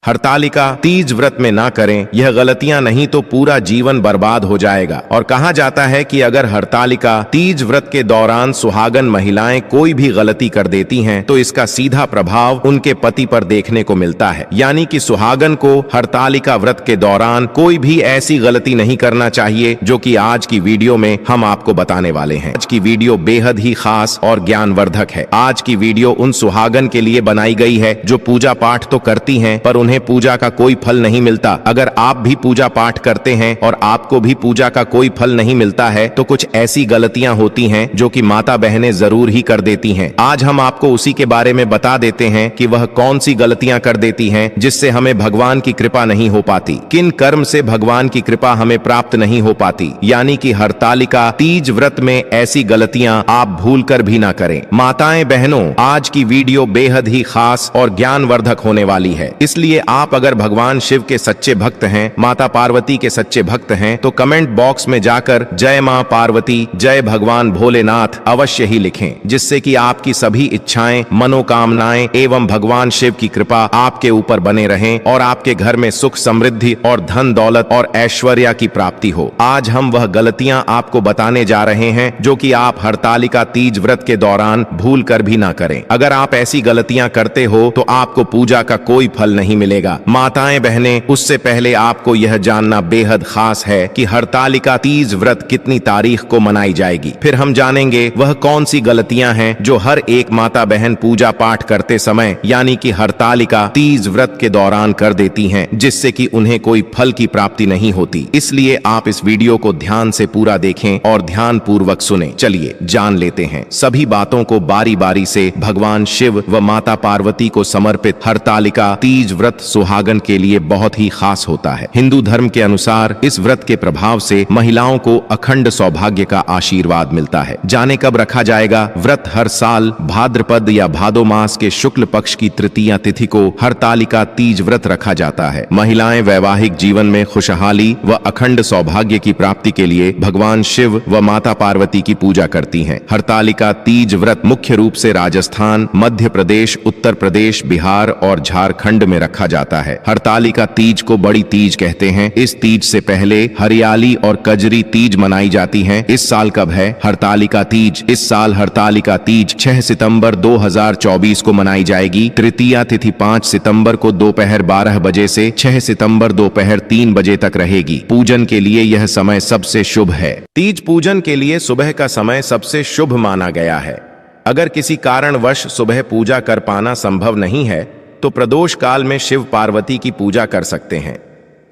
हरतालिका तीज व्रत में ना करें, यह गलतियां नहीं तो पूरा जीवन बर्बाद हो जाएगा। और कहा जाता है कि अगर हरतालिका तीज व्रत के दौरान सुहागन महिलाएं कोई भी गलती कर देती हैं, तो इसका सीधा प्रभाव उनके पति पर देखने को मिलता है। यानी कि सुहागन को हरतालिका व्रत के दौरान कोई भी ऐसी गलती नहीं करना चाहिए, जो कि आज की वीडियो में हम आपको बताने वाले हैं। आज की वीडियो बेहद ही खास और ज्ञानवर्धक है। आज की वीडियो उन सुहागन के लिए बनाई गई है जो पूजा पाठ तो करती हैं, पर उन्हें पूजा का कोई फल नहीं मिलता। अगर आप भी पूजा पाठ करते हैं और आपको भी पूजा का कोई फल नहीं मिलता है, तो कुछ ऐसी गलतियां होती हैं जो कि माता बहनें जरूर ही कर देती हैं। आज हम आपको उसी के बारे में बता देते हैं कि वह कौन सी गलतियां कर देती हैं जिससे हमें भगवान की कृपा नहीं हो पाती, किन कर्म से भगवान की कृपा हमें प्राप्त नहीं हो पाती। यानी कि हरतालिका तीज व्रत में ऐसी गलतियां आप भूल कर भी ना करें। माताएं बहनों, आज की वीडियो बेहद ही खास और ज्ञानवर्धक होने वाली है, इसलिए आप अगर भगवान शिव के सच्चे भक्त हैं, माता पार्वती के सच्चे भक्त हैं, तो कमेंट बॉक्स में जाकर जय मां पार्वती, जय भगवान भोलेनाथ अवश्य ही लिखें, जिससे कि आपकी सभी इच्छाएं, मनोकामनाएं एवं भगवान शिव की कृपा आपके ऊपर बने रहें और आपके घर में सुख समृद्धि और धन दौलत और ऐश्वर्य की प्राप्ति हो। आज हम वह गलतियां आपको बताने जा रहे हैं जो कि आप हरतालिका तीज व्रत के दौरान भूल कर भी ना करें। अगर आप ऐसी गलतियां करते हो तो आपको पूजा का कोई फल नहीं मिलेगा। माताएं बहनें, उससे पहले आपको यह जानना बेहद खास है कि हरतालिका तीज व्रत कितनी तारीख को मनाई जाएगी। फिर हम जानेंगे वह कौन सी गलतियां हैं जो हर एक माता बहन पूजा पाठ करते समय यानी कि हरतालिका तीज व्रत के दौरान कर देती हैं, जिससे कि उन्हें कोई फल की प्राप्ति नहीं होती। इसलिए आप इस वीडियो को ध्यान से पूरा देखें और ध्यान पूर्वक सुने। चलिए जान लेते हैं सभी बातों को बारी बारी से। भगवान शिव व माता पार्वती को समर्पित हरतालिका तीज व्रत सुहागन के लिए बहुत ही खास होता है। हिंदू धर्म के अनुसार इस व्रत के प्रभाव से महिलाओं को अखंड सौभाग्य का आशीर्वाद मिलता है। जाने कब रखा जाएगा? व्रत हर साल भाद्रपद या भादो मास के शुक्ल पक्ष की तृतीया तिथि को हरतालिका तीज व्रत रखा जाता है। महिलाएं वैवाहिक जीवन में खुशहाली व अखंड सौभाग्य की प्राप्ति के लिए भगवान शिव व माता पार्वती की पूजा करती हैं। हरतालिका तीज व्रत मुख्य रूप से राजस्थान, मध्य प्रदेश, उत्तर प्रदेश, बिहार और झारखंड में रखा जाता है। हरतालिका तीज को बड़ी तीज कहते हैं। इस तीज से पहले हरियाली और कजरी तीज मनाई जाती हैं। इस साल कब है हरतालिका तीज? इस साल हरतालिका तीज 6 सितंबर 2024 को मनाई जाएगी। तृतीया तिथि 5 सितंबर को दोपहर 12 बजे से 6 सितंबर दोपहर 3 बजे तक रहेगी। पूजन के लिए यह समय सबसे शुभ है। तीज पूजन के लिए सुबह का समय सबसे शुभ माना गया है। अगर किसी कारणवश सुबह पूजा कर पाना संभव नहीं है, तो प्रदोष काल में शिव पार्वती की पूजा कर सकते हैं।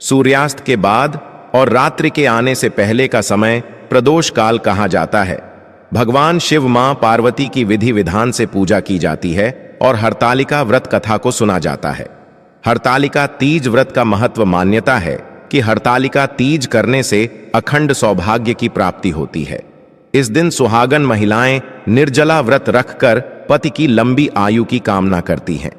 सूर्यास्त के बाद और रात्रि के आने से पहले का समय प्रदोष काल कहा जाता है। भगवान शिव मां पार्वती की विधि विधान से पूजा की जाती है और हरतालिका व्रत कथा को सुना जाता है। हरतालिका तीज व्रत का महत्व मान्यता है कि हरतालिका तीज करने से अखंड सौभाग्य की प्राप्ति होती है। इस दिन सुहागन महिलाएं निर्जला व्रत रखकर पति की लंबी आयु की कामना करती हैं।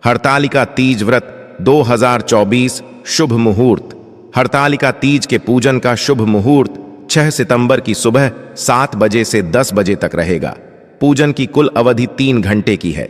हरतालिका तीज व्रत 2024 शुभ मुहूर्त। हरतालिका तीज के पूजन का शुभ मुहूर्त 6 सितंबर की सुबह 7 बजे से 10 बजे तक रहेगा। पूजन की कुल अवधि 3 घंटे की है।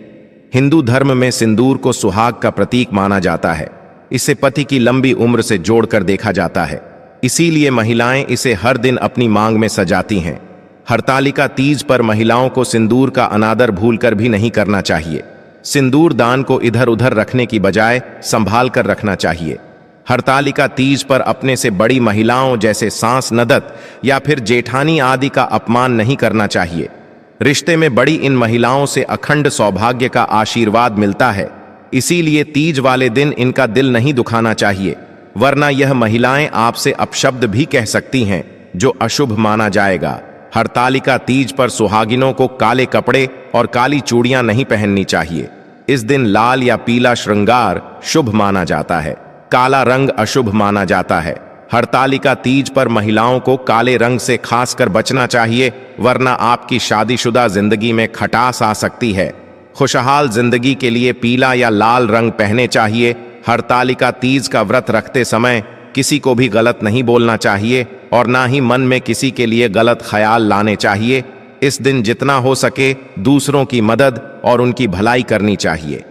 हिंदू धर्म में सिंदूर को सुहाग का प्रतीक माना जाता है। इसे पति की लंबी उम्र से जोड़कर देखा जाता है, इसीलिए महिलाएं इसे हर दिन अपनी मांग में सजाती हैं। हरतालिका तीज पर महिलाओं को सिंदूर का अनादर भूलकर भी नहीं करना चाहिए। सिंदूर दान को इधर उधर रखने की बजाय संभाल कर रखना चाहिए। हरतालिका तीज पर अपने से बड़ी महिलाओं जैसे सास नदत या फिर जेठानी आदि का अपमान नहीं करना चाहिए। रिश्ते में बड़ी इन महिलाओं से अखंड सौभाग्य का आशीर्वाद मिलता है, इसीलिए तीज वाले दिन इनका दिल नहीं दुखाना चाहिए, वरना यह महिलाएं आपसे अपशब्द भी कह सकती हैं, जो अशुभ माना जाएगा। हरतालिका तीज पर सुहागिनों को काले कपड़े और काली चूड़ियां नहीं पहननी चाहिए। इस दिन लाल या पीला श्रृंगार शुभ माना जाता है, काला रंग अशुभ माना जाता है। हरतालिका तीज पर महिलाओं को काले रंग से खासकर बचना चाहिए, वरना आपकी शादीशुदा जिंदगी में खटास आ सकती है। खुशहाल जिंदगी के लिए पीला या लाल रंग पहने चाहिए। हरतालिका तीज का व्रत रखते समय किसी को भी गलत नहीं बोलना चाहिए और ना ही मन में किसी के लिए गलत ख्याल लाने चाहिए। इस दिन जितना हो सके दूसरों की मदद और उनकी भलाई करनी चाहिए।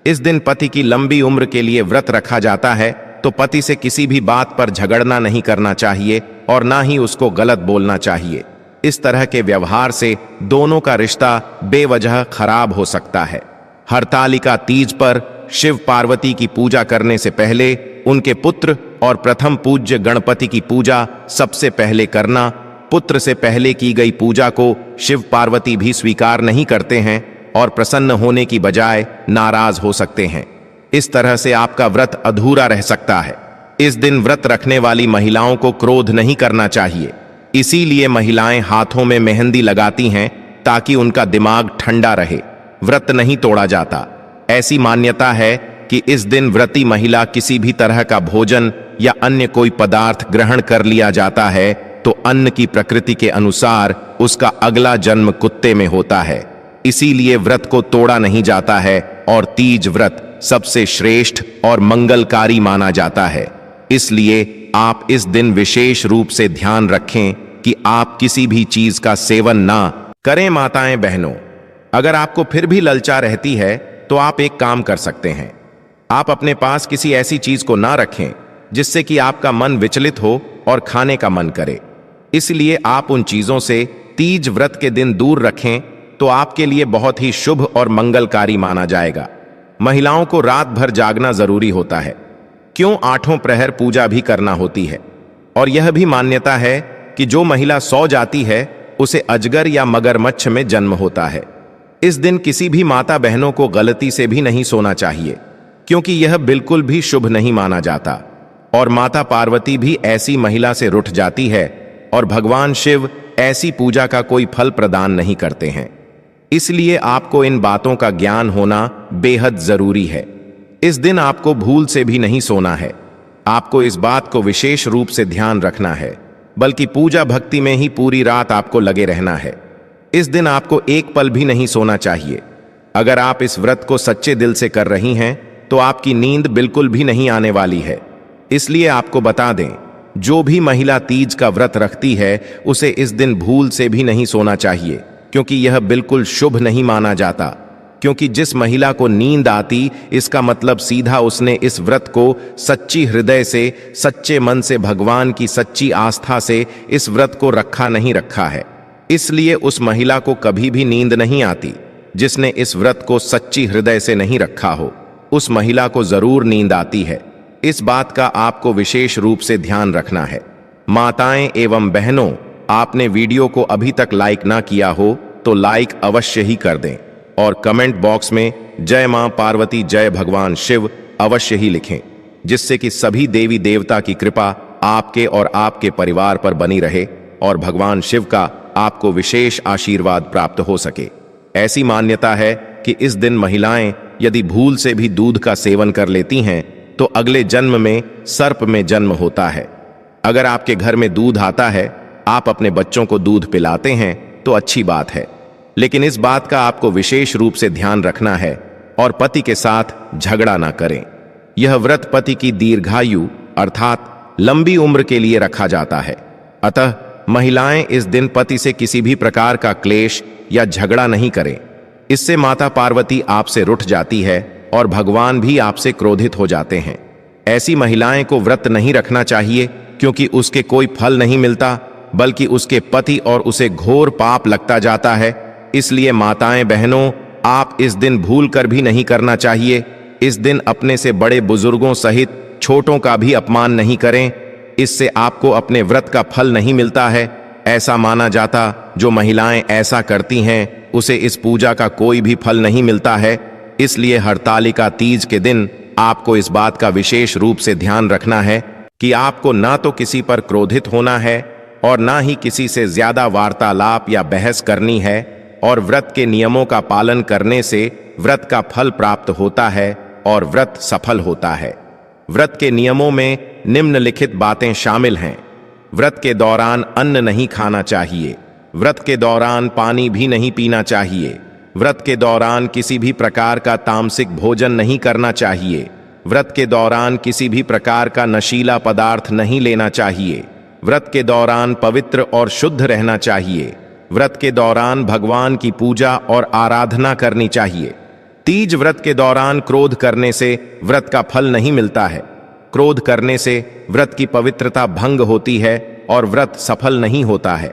इस दिन पति की लंबी उम्र के लिए व्रत रखा जाता है, तो पति से किसी भी बात पर झगड़ना नहीं करना चाहिए और ना ही उसको गलत बोलना चाहिए। इस तरह के व्यवहार से दोनों का रिश्ता बेवजह खराब हो सकता है। हरतालिका तीज पर शिव पार्वती की पूजा करने से पहले उनके पुत्र और प्रथम पूज्य गणपति की पूजा सबसे पहले करना। पुत्र से पहले की गई पूजा को शिव पार्वती भी स्वीकार नहीं करते हैं और प्रसन्न होने की बजाय नाराज हो सकते हैं। इस तरह से आपका व्रत अधूरा रह सकता है। इस दिन व्रत रखने वाली महिलाओं को क्रोध नहीं करना चाहिए, इसीलिए महिलाएं हाथों में मेहंदी लगाती हैं ताकि उनका दिमाग ठंडा रहे। व्रत नहीं तोड़ा जाता। ऐसी मान्यता है कि इस दिन व्रती महिला किसी भी तरह का भोजन या अन्य कोई पदार्थ ग्रहण कर लिया जाता है तो अन्न की प्रकृति के अनुसार उसका अगला जन्म कुत्ते में होता है। इसीलिए व्रत को तोड़ा नहीं जाता है और तीज व्रत सबसे श्रेष्ठ और मंगलकारी माना जाता है। इसलिए आप इस दिन विशेष रूप से ध्यान रखें कि आप किसी भी चीज का सेवन ना करें। माताएं बहनों, अगर आपको फिर भी ललचा रहती है तो आप एक काम कर सकते हैं। आप अपने पास किसी ऐसी चीज को ना रखें जिससे कि आपका मन विचलित हो और खाने का मन करे। इसलिए आप उन चीजों से तीज व्रत के दिन दूर रखें तो आपके लिए बहुत ही शुभ और मंगलकारी माना जाएगा। महिलाओं को रात भर जागना जरूरी होता है, क्यों 8 प्रहर पूजा भी करना होती है। और यह भी मान्यता है कि जो महिला सो जाती है उसे अजगर या मगरमच्छ में जन्म होता है। इस दिन किसी भी माता बहनों को गलती से भी नहीं सोना चाहिए, क्योंकि यह बिल्कुल भी शुभ नहीं माना जाता। और माता पार्वती भी ऐसी महिला से रुठ जाती है और भगवान शिव ऐसी पूजा का कोई फल प्रदान नहीं करते हैं। इसलिए आपको इन बातों का ज्ञान होना बेहद जरूरी है। इस दिन आपको भूल से भी नहीं सोना है। आपको इस बात को विशेष रूप से ध्यान रखना है, बल्कि पूजा भक्ति में ही पूरी रात आपको लगे रहना है। इस दिन आपको एक पल भी नहीं सोना चाहिए। अगर आप इस व्रत को सच्चे दिल से कर रही हैं तो आपकी नींद बिल्कुल भी नहीं आने वाली है। इसलिए आपको बता दें, जो भी महिला तीज का व्रत रखती है उसे इस दिन भूल से भी नहीं सोना चाहिए, क्योंकि यह बिल्कुल शुभ नहीं माना जाता। क्योंकि जिस महिला को नींद आती, इसका मतलब सीधा उसने इस व्रत को सच्ची हृदय से, सच्चे मन से, भगवान की सच्ची आस्था से इस व्रत को रखा नहीं रखा है। इसलिए उस महिला को कभी भी नींद नहीं आती। जिसने इस व्रत को सच्ची हृदय से नहीं रखा हो, उस महिला को जरूर नींद आती है। इस बात का आपको विशेष रूप से ध्यान रखना है। माताएं एवं बहनों, आपने वीडियो को अभी तक लाइक ना किया हो तो लाइक अवश्य ही कर दें और कमेंट बॉक्स में जय मां पार्वती, जय भगवान शिव अवश्य ही लिखें, जिससे कि सभी देवी देवता की कृपा आपके और आपके परिवार पर बनी रहे और भगवान शिव का आपको विशेष आशीर्वाद प्राप्त हो सके। ऐसी मान्यता है कि इस दिन महिलाएं यदि भूल से भी दूध का सेवन कर लेती हैं तो अगले जन्म में सर्प में जन्म होता है। अगर आपके घर में दूध आता है, आप अपने बच्चों को दूध पिलाते हैं तो अच्छी बात है, लेकिन इस बात का आपको विशेष रूप से ध्यान रखना है और पति के साथ झगड़ा ना करें। यह व्रत पति की दीर्घायु अर्थात लंबी उम्र के लिए रखा जाता है। अतः महिलाएं इस दिन पति से किसी भी प्रकार का क्लेश या झगड़ा नहीं करें। इससे माता पार्वती आपसे रुठ जाती है और भगवान भी आपसे क्रोधित हो जाते हैं। ऐसी महिलाएं को व्रत नहीं रखना चाहिए, क्योंकि उसके कोई फल नहीं मिलता, बल्कि उसके पति और उसे घोर पाप लगता जाता है। इसलिए माताएं बहनों, आप इस दिन भूल कर भी नहीं करना चाहिए। इस दिन अपने से बड़े बुजुर्गों सहित छोटों का भी अपमान नहीं करें। इससे आपको अपने व्रत का फल नहीं मिलता है। ऐसा माना जाता, जो महिलाएं ऐसा करती हैं उसे इस पूजा का कोई भी फल नहीं मिलता है। इसलिए हरतालिका तीज के दिन आपको इस बात का विशेष रूप से ध्यान रखना है कि आपको ना तो किसी पर क्रोधित होना है और ना ही किसी से ज्यादा वार्तालाप या बहस करनी है। और व्रत के नियमों का पालन करने से व्रत का फल प्राप्त होता है और व्रत सफल होता है। व्रत के नियमों में निम्नलिखित बातें शामिल हैं। व्रत के दौरान अन्न नहीं खाना चाहिए। व्रत के दौरान पानी भी नहीं पीना चाहिए। व्रत के दौरान किसी भी प्रकार का तामसिक भोजन नहीं करना चाहिए। व्रत के दौरान किसी भी प्रकार का नशीला पदार्थ नहीं लेना चाहिए। व्रत के दौरान पवित्र और शुद्ध रहना चाहिए। व्रत के दौरान भगवान की पूजा और आराधना करनी चाहिए। तीज व्रत के दौरान क्रोध करने से व्रत का फल नहीं मिलता है। क्रोध करने से व्रत की पवित्रता भंग होती है और व्रत सफल नहीं होता है।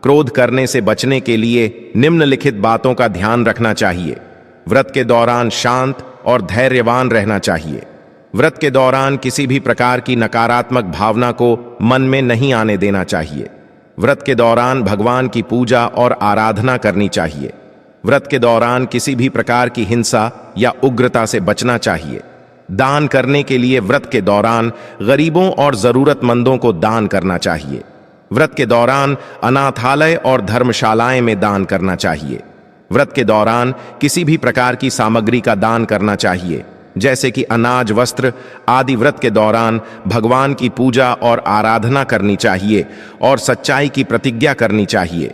क्रोध करने से बचने के लिए निम्नलिखित बातों का ध्यान रखना चाहिए। व्रत के दौरान शांत और धैर्यवान रहना चाहिए। व्रत के दौरान किसी भी प्रकार की नकारात्मक भावना को मन में नहीं आने देना चाहिए। व्रत के दौरान भगवान की पूजा और आराधना करनी चाहिए। व्रत के दौरान किसी भी प्रकार की हिंसा या उग्रता से बचना चाहिए। दान करने के लिए व्रत के दौरान गरीबों और जरूरतमंदों को दान करना चाहिए। व्रत के दौरान अनाथालय और धर्मशालाएं में दान करना चाहिए। व्रत के दौरान किसी भी प्रकार की सामग्री का दान करना चाहिए, जैसे कि अनाज, वस्त्र आदि। व्रत के दौरान भगवान की पूजा और आराधना करनी चाहिए और सच्चाई की प्रतिज्ञा करनी चाहिए।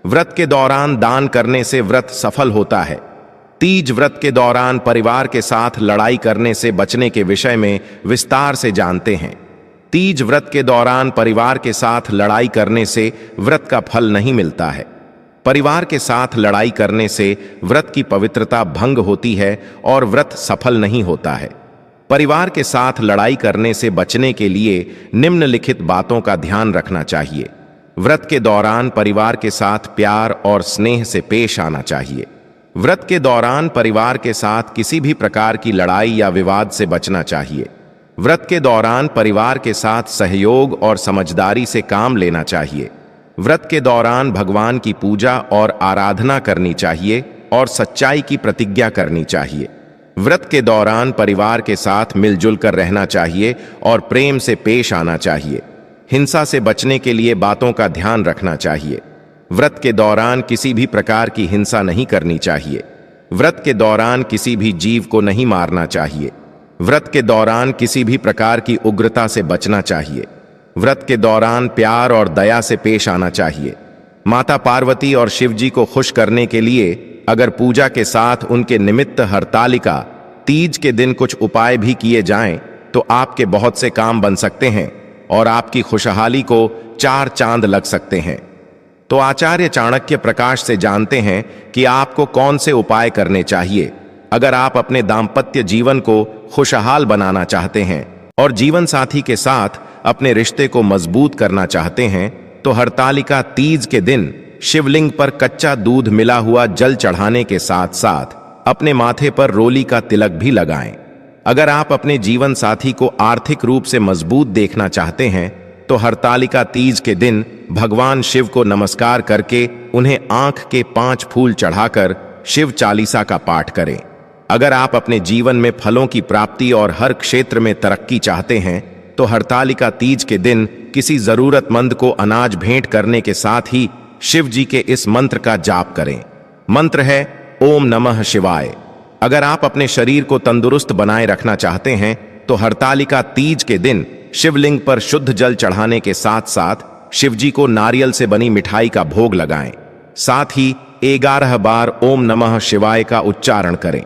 व्रत के दौरान दान करने से व्रत सफल होता है। तीज व्रत के दौरान परिवार के साथ लड़ाई करने से बचने के विषय में विस्तार से जानते हैं। तीज व्रत के दौरान परिवार के साथ लड़ाई करने से व्रत का फल नहीं मिलता है। परिवार के साथ लड़ाई करने से व्रत की पवित्रता भंग होती है और व्रत सफल नहीं होता है। परिवार के साथ लड़ाई करने से बचने के लिए निम्नलिखित बातों का ध्यान रखना चाहिए। व्रत के दौरान परिवार के साथ प्यार और स्नेह से पेश आना चाहिए। व्रत के दौरान परिवार के साथ किसी भी प्रकार की लड़ाई या विवाद से बचना चाहिए। व्रत के दौरान परिवार के साथ सहयोग और समझदारी से काम लेना चाहिए। व्रत के दौरान भगवान की पूजा और आराधना करनी चाहिए और सच्चाई की प्रतिज्ञा करनी चाहिए। व्रत के दौरान परिवार के साथ मिलजुल कर रहना चाहिए और प्रेम से पेश आना चाहिए। हिंसा से बचने के लिए बातों का ध्यान रखना चाहिए। व्रत के दौरान किसी भी प्रकार की हिंसा नहीं करनी चाहिए। व्रत के दौरान किसी भी जीव को नहीं मारना चाहिए। व्रत के दौरान किसी भी प्रकार की उग्रता से बचना चाहिए। व्रत के दौरान प्यार और दया से पेश आना चाहिए। माता पार्वती और शिव जी को खुश करने के लिए अगर पूजा के साथ उनके निमित्त हरतालिका तीज के दिन कुछ उपाय भी किए जाएं तो आपके बहुत से काम बन सकते हैं और आपकी खुशहाली को 4 चांद लग सकते हैं। तो आचार्य चाणक्य प्रकाश से जानते हैं कि आपको कौन से उपाय करने चाहिए अगर आप अपने दाम्पत्य जीवन को खुशहाल बनाना चाहते हैं और जीवन साथी के साथ अपने रिश्ते को मजबूत करना चाहते हैं। तो हरतालिका तीज के दिन शिवलिंग पर कच्चा दूध मिला हुआ जल चढ़ाने के साथ साथ अपने माथे पर रोली का तिलक भी लगाएं। अगर आप अपने जीवन साथी को आर्थिक रूप से मजबूत देखना चाहते हैं तो हरतालिका तीज के दिन भगवान शिव को नमस्कार करके उन्हें आंख के 5 फूल चढ़ाकर शिव चालीसा का पाठ करें। अगर आप अपने जीवन में फलों की प्राप्ति और हर क्षेत्र में तरक्की चाहते हैं तो हरतालिका तीज के दिन किसी जरूरतमंद को अनाज भेंट करने के साथ ही शिव जी के इस मंत्र का जाप करें। मंत्र है ओम नमः शिवाय। अगर आप अपने शरीर को तंदुरुस्त बनाए रखना चाहते हैं तो हरतालिका तीज के दिन शिवलिंग पर शुद्ध जल चढ़ाने के साथ साथ शिवजी को नारियल से बनी मिठाई का भोग लगाएं। साथ ही 11 बार ओम नमः शिवाय का उच्चारण करें।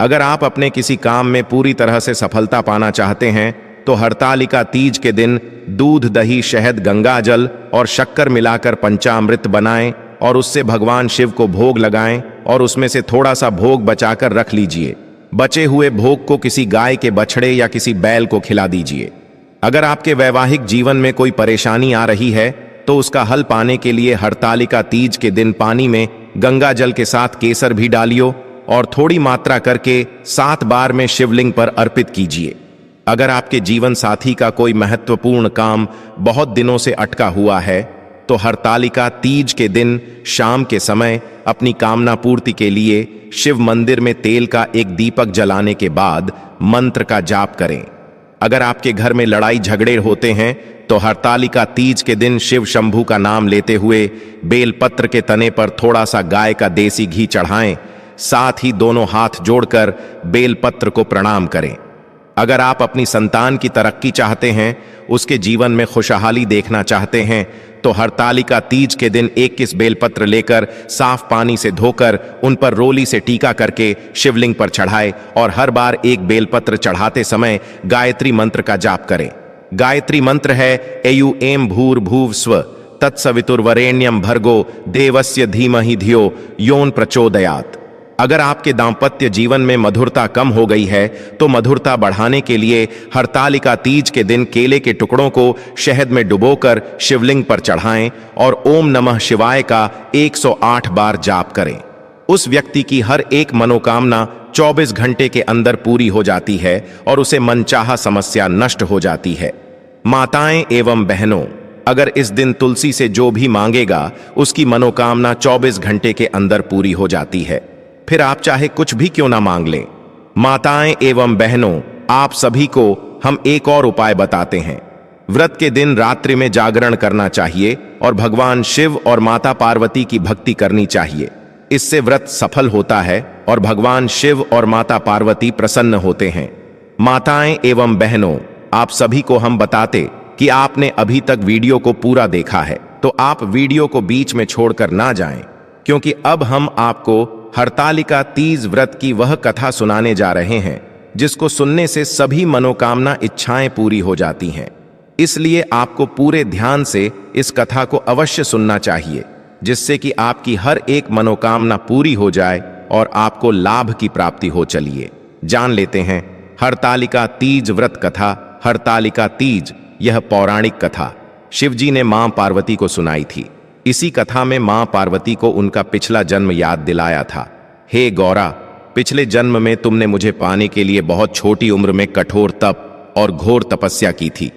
अगर आप अपने किसी काम में पूरी तरह से सफलता पाना चाहते हैं तो हरतालिका तीज के दिन दूध, दही, शहद, गंगा जल और शक्कर मिलाकर पंचामृत बनाएं और उससे भगवान शिव को भोग लगाएं और उसमें से थोड़ा सा भोग बचाकर रख लीजिए। बचे हुए भोग को किसी गाय के बछड़े या किसी बैल को खिला दीजिए। अगर आपके वैवाहिक जीवन में कोई परेशानी आ रही है तो उसका हल पाने के लिए हरतालिका तीज के दिन पानी में गंगा जल के साथ केसर भी डालियो और थोड़ी मात्रा करके 7 बार में शिवलिंग पर अर्पित कीजिए। अगर आपके जीवन साथी का कोई महत्वपूर्ण काम बहुत दिनों से अटका हुआ है तो हरतालिका तीज के दिन शाम के समय अपनी कामना पूर्ति के लिए शिव मंदिर में तेल का एक दीपक जलाने के बाद मंत्र का जाप करें। अगर आपके घर में लड़ाई झगड़े होते हैं तो हरतालिका तीज के दिन शिव शंभू का नाम लेते हुए बेलपत्र के तने पर थोड़ा सा गाय का देसी घी चढ़ाएं। साथ ही दोनों हाथ जोड़कर बेलपत्र को प्रणाम करें। अगर आप अपनी संतान की तरक्की चाहते हैं, उसके जीवन में खुशहाली देखना चाहते हैं तो हरतालिका तीज के दिन 21 बेलपत्र लेकर साफ पानी से धोकर उन पर रोली से टीका करके शिवलिंग पर चढ़ाए और हर बार एक बेलपत्र चढ़ाते समय गायत्री मंत्र का जाप करें। गायत्री मंत्र है एयु एम भूर्भुव स्व तत्सवितुर्वरेण्यम भर्गो देवस्य धीमहि धियो योन प्रचोदयात्। अगर आपके दाम्पत्य जीवन में मधुरता कम हो गई है तो मधुरता बढ़ाने के लिए हरतालिका तीज के दिन केले के टुकड़ों को शहद में डुबोकर शिवलिंग पर चढ़ाएं और ओम नमः शिवाय का 108 बार जाप करें। उस व्यक्ति की हर एक मनोकामना 24 घंटे के अंदर पूरी हो जाती है और उसे मनचाहा समस्या नष्ट हो जाती है। माताएं एवं बहनों, अगर इस दिन तुलसी से जो भी मांगेगा उसकी मनोकामना 24 घंटे के अंदर पूरी हो जाती है। फिर आप चाहे कुछ भी क्यों ना मांग लें। माताएं एवं बहनों, आप सभी को हम एक और उपाय बताते हैं। व्रत के दिन रात्रि में जागरण करना चाहिए और भगवान शिव और माता पार्वती की भक्ति करनी चाहिए। इससे व्रत सफल होता है और भगवान शिव और माता पार्वती प्रसन्न होते हैं। माताएं एवं बहनों, आप सभी को हम बताते कि आपने अभी तक वीडियो को पूरा देखा है तो आप वीडियो को बीच में छोड़कर ना जाएं, क्योंकि अब हम आपको हरतालिका तीज व्रत की वह कथा सुनाने जा रहे हैं जिसको सुनने से सभी मनोकामना इच्छाएं पूरी हो जाती हैं। इसलिए आपको पूरे ध्यान से इस कथा को अवश्य सुनना चाहिए, जिससे कि आपकी हर एक मनोकामना पूरी हो जाए और आपको लाभ की प्राप्ति हो। चलिए जान लेते हैं हरतालिका तीज व्रत कथा। हरतालिका तीज यह पौराणिक कथा शिवजी ने मां पार्वती को सुनाई थी। इसी कथा में मां पार्वती को उनका पिछला जन्म याद दिलाया था। हे गौरा, पिछले जन्म में तुमने मुझे पाने के लिए बहुत छोटी उम्र में कठोर तप और घोर तपस्या की थी।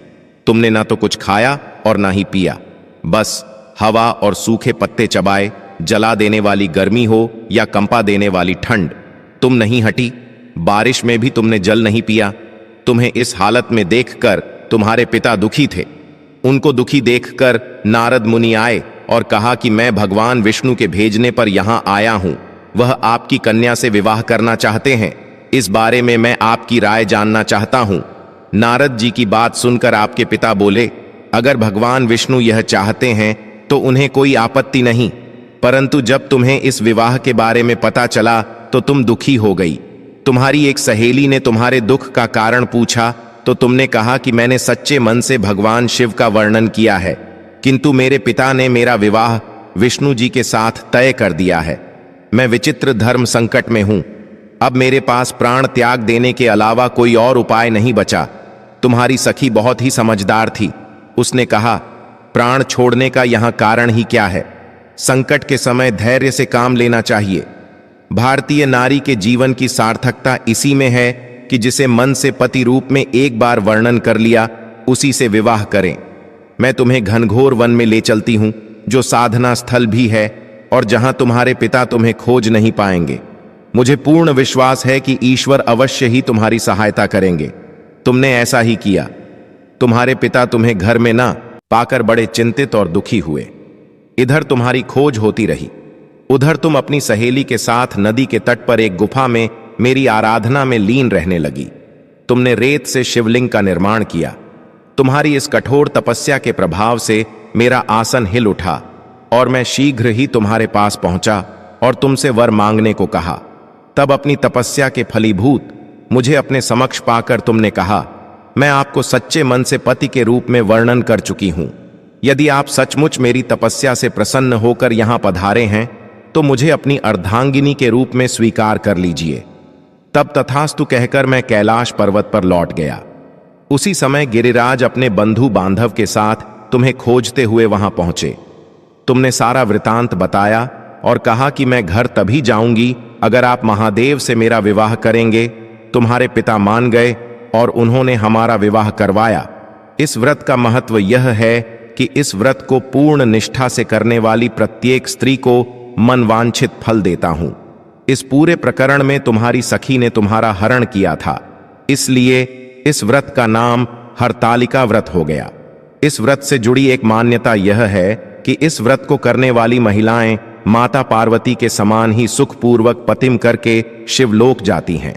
तुमने ना तो कुछ खाया और ना ही पिया, बस हवा और सूखे पत्ते चबाए। जला देने वाली गर्मी हो या कंपा देने वाली ठंड, तुम नहीं हटी। बारिश में भी तुमने जल नहीं पिया। तुम्हें इस हालत में देखकर तुम्हारे पिता दुखी थे। उनको दुखी देखकर नारद मुनि आए और कहा कि मैं भगवान विष्णु के भेजने पर यहां आया हूं। वह आपकी कन्या से विवाह करना चाहते हैं। इस बारे में मैं आपकी राय जानना चाहता हूं। नारद जी की बात सुनकर आपके पिता बोले, अगर भगवान विष्णु यह चाहते हैं तो उन्हें कोई आपत्ति नहीं, परंतु जब तुम्हें इस विवाह के बारे में पता चला तो तुम दुखी हो गई। तुम्हारी एक सहेली ने तुम्हारे दुख का कारण पूछा तो तुमने कहा कि मैंने सच्चे मन से भगवान शिव का वर्णन किया है, किंतु मेरे पिता ने मेरा विवाह विष्णु जी के साथ तय कर दिया है। मैं विचित्र धर्म संकट में हूं। अब मेरे पास प्राण त्याग देने के अलावा कोई और उपाय नहीं बचा। तुम्हारी सखी बहुत ही समझदार थी। उसने कहा, प्राण छोड़ने का यहां कारण ही क्या है? संकट के समय धैर्य से काम लेना चाहिए। भारतीय नारी के जीवन की सार्थकता इसी में है कि जिसे मन से पति रूप में एक बार वर्णन कर लिया, उसी से विवाह करें। मैं तुम्हें घनघोर वन में ले चलती हूं, जो साधना स्थल भी है और जहां तुम्हारे पिता तुम्हें खोज नहीं पाएंगे। मुझे पूर्ण विश्वास है कि ईश्वर अवश्य ही तुम्हारी सहायता करेंगे। तुमने ऐसा ही किया। तुम्हारे पिता तुम्हें घर में ना पाकर बड़े चिंतित और दुखी हुए। इधर तुम्हारी खोज होती रही, उधर तुम अपनी सहेली के साथ नदी के तट पर एक गुफा में मेरी आराधना में लीन रहने लगी। तुमने रेत से शिवलिंग का निर्माण किया। तुम्हारी इस कठोर तपस्या के प्रभाव से मेरा आसन हिल उठा और मैं शीघ्र ही तुम्हारे पास पहुंचा और तुमसे वर मांगने को कहा। तब अपनी तपस्या के फलीभूत मुझे अपने समक्ष पाकर तुमने कहा, मैं आपको सच्चे मन से पति के रूप में वर्णन कर चुकी हूं। यदि आप सचमुच मेरी तपस्या से प्रसन्न होकर यहां पधारे हैं तो मुझे अपनी अर्धांगिनी के रूप में स्वीकार कर लीजिए। तब तथास्तु कहकर मैं कैलाश पर्वत पर लौट गया। उसी समय गिरिराज अपने बंधु बांधव के साथ तुम्हें खोजते हुए वहां पहुंचे। तुमने सारा वृतांत बताया और कहा कि मैं घर तभी जाऊंगी अगर आप महादेव से मेरा विवाह करेंगे। तुम्हारे पिता मान गए और उन्होंने हमारा विवाह करवाया। इस व्रत का महत्व यह है कि इस व्रत को पूर्ण निष्ठा से करने वाली प्रत्येक स्त्री को मनवांछित फल देता हूं। इस पूरे प्रकरण में तुम्हारी सखी ने तुम्हारा हरण किया था, इसलिए इस व्रत का नाम हरतालिका व्रत हो गया। इस व्रत से जुड़ी एक मान्यता यह है कि इस व्रत को करने वाली महिलाएं माता पार्वती के समान ही सुखपूर्वक पतिम करके शिवलोक जाती हैं।